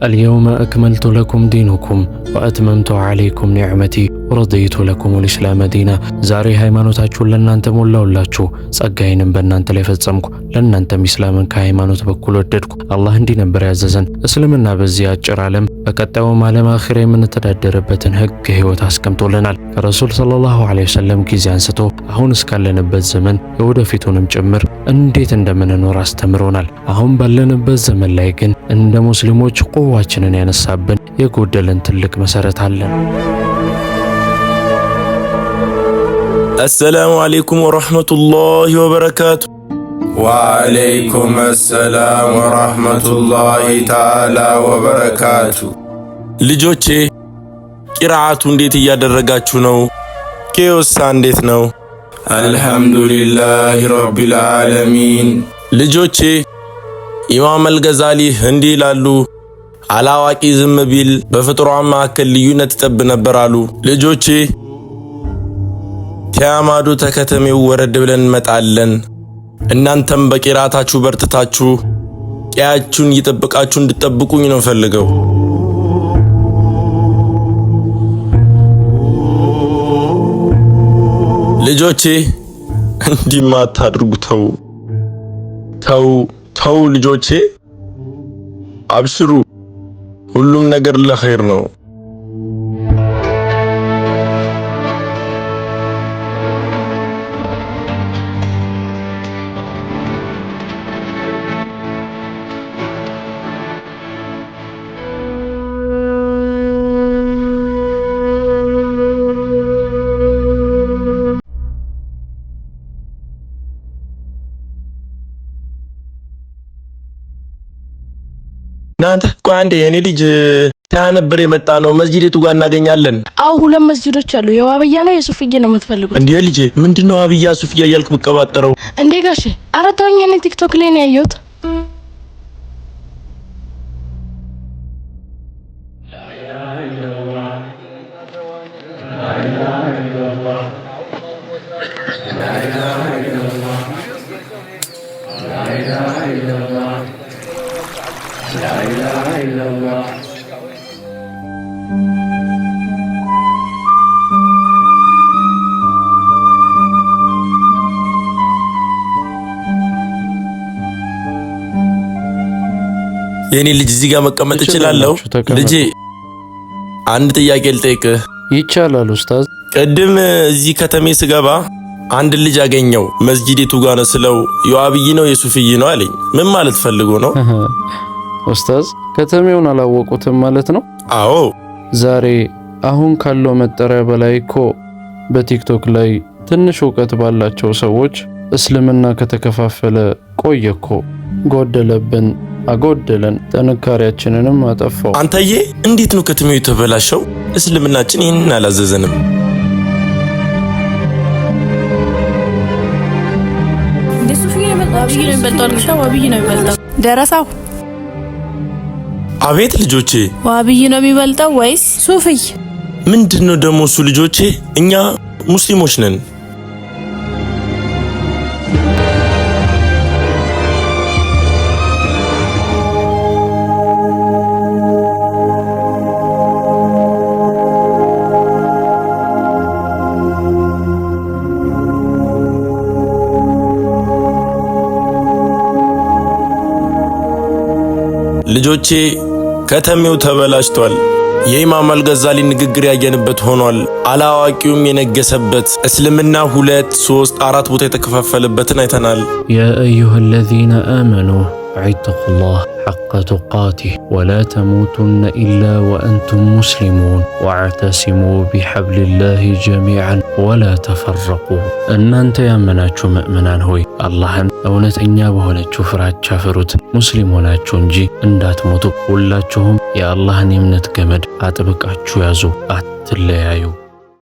اليوم أكملت لكم دينكم وأتممت عليكم نعمتي ورضيت لكم الإسلام دينا زاري ሃይማኖታችሁን ለእናንተ ሞላውላችሁ ጸጋዬንም በእናንተ ላይ ፈጸምኩ ለእናንተም ኢስላምን ከሃይማኖት በኩል ወደድኩ። አላህ እንዲህ ነበር ያዘዘን። እስልምና በዚህ አጭር ዓለም በቀጣዩም ዓለም አኺራ የምንተዳደርበትን ህግ ህይወት አስቀምጦልናል። ከረሱል ሰለላሁ ዐለይሂ ወሰለም ጊዜ አንስቶ አሁን እስካለንበት ዘመን የወደፊቱንም ጭምር እንዴት እንደምንኖር አስተምሮናል። አሁን ባለንበት ዘመን ላይ ግን እንደ ሙስሊሞች ቁዋችንን ያነሳብን የጎደለን ትልቅ መሰረት አለን። السلام عليكم ورحمة الله وبركاته. وعليكم السلام ورحمة الله تعالى وبركاته. ልጆቼ ቂራአቱ እንዴት እያደረጋችሁ ነው? ኬዮሳ እንዴት ነው? አልহামዱሊላሂ ረቢል ዓለሚን። ልጆቼ ኢማም አልገዛሊ እንዲህ ይላሉ፣ አላዋቂ ዝም ቢል በፍጥሯን መካከል ልዩነት ይጠብ ነበር አሉ። ልጆቼ ከያማዱ ተከተሜው ወረድ ብለን እንመጣለን። እናንተም በቂራአታችሁ በርትታችሁ ቂያችሁን እየጠበቃችሁ እንድትጠብቁኝ ነው ፈልገው። ልጆቼ እንዲማ አታድርጉ። ተው ልጆቼ አብሽሩ፣ ሁሉም ነገር ለኸይር ነው። ናንተ ቋንዴ የኔ ልጅ ታነብር የመጣ ነው። መስጂዱ ጋር እናገኛለን። አው ሁለት መስጂዶች አሉ። የዋብያና የሱፍያ ነው የምትፈልጉት? እንዴ ልጅ ምንድነው ዋብያ ሱፍያ እያልክ መቀባጠረው? እንዴ ጋሼ አራተኛ እኔ ቲክቶክ ላይ ነው ያየሁት። የኔ ልጅ እዚህ ጋር መቀመጥ እችላለሁ? ልጄ አንድ ጥያቄ ልጠይቅህ። ይቻላል ኡስታዝ። ቀድም እዚህ ከተሜ ስገባ አንድ ልጅ አገኘው። መስጂዱ ጋር ነው ስለው የዋብይ ነው የሱፍይ ነው አለኝ። ምን ማለት ፈልጎ ነው? ኡስታዝ ከተሜውን አላወቁትም ማለት ነው? አዎ ዛሬ አሁን ካለው መጠሪያ በላይ እኮ በቲክቶክ ላይ ትንሽ ዕውቀት ባላቸው ሰዎች እስልምና ከተከፋፈለ ቆየኮ። ጎደለብን፣ አጎደለን፣ ጥንካሬያችንንም አጠፋው። አንተዬ እንዴት ነው ከተሜው የተበላሸው? እስልምናችን ይሄንን አላዘዘንም። ዋብይ ነው የሚበልጠው። ደረሳው አቤት ልጆቼ፣ ዋብይ ነው የሚበልጠው ወይስ ሱፍይ? ምንድነው ደሞ እሱ? ልጆቼ እኛ ሙስሊሞች ነን። ልጆቼ ከተሜው ተበላሽቷል። የኢማም አልገዛሊ ንግግር ያየንበት ሆኗል። አላዋቂውም የነገሰበት እስልምና 2 3 4 ቦታ የተከፋፈለበትን አይተናል። ያ አዩሃ الذين آمنوا اتقوا الله حق تقاته ولا تموتن إلا وأنتم مسلمون واعتصموا بحبل الله جميعا ولا تفرقوا. እናንተ ያመናችሁ ምእመናን ሆይ አላህን እውነተኛ በሆነችው ፍራቻ ፍሩት፣ ሙስሊም ሆናችሁ እንጂ እንዳትሞቱ። ሁላችሁም የአላህን የእምነት ገመድ አጥብቃችሁ ያዙ፣ አትለያዩ።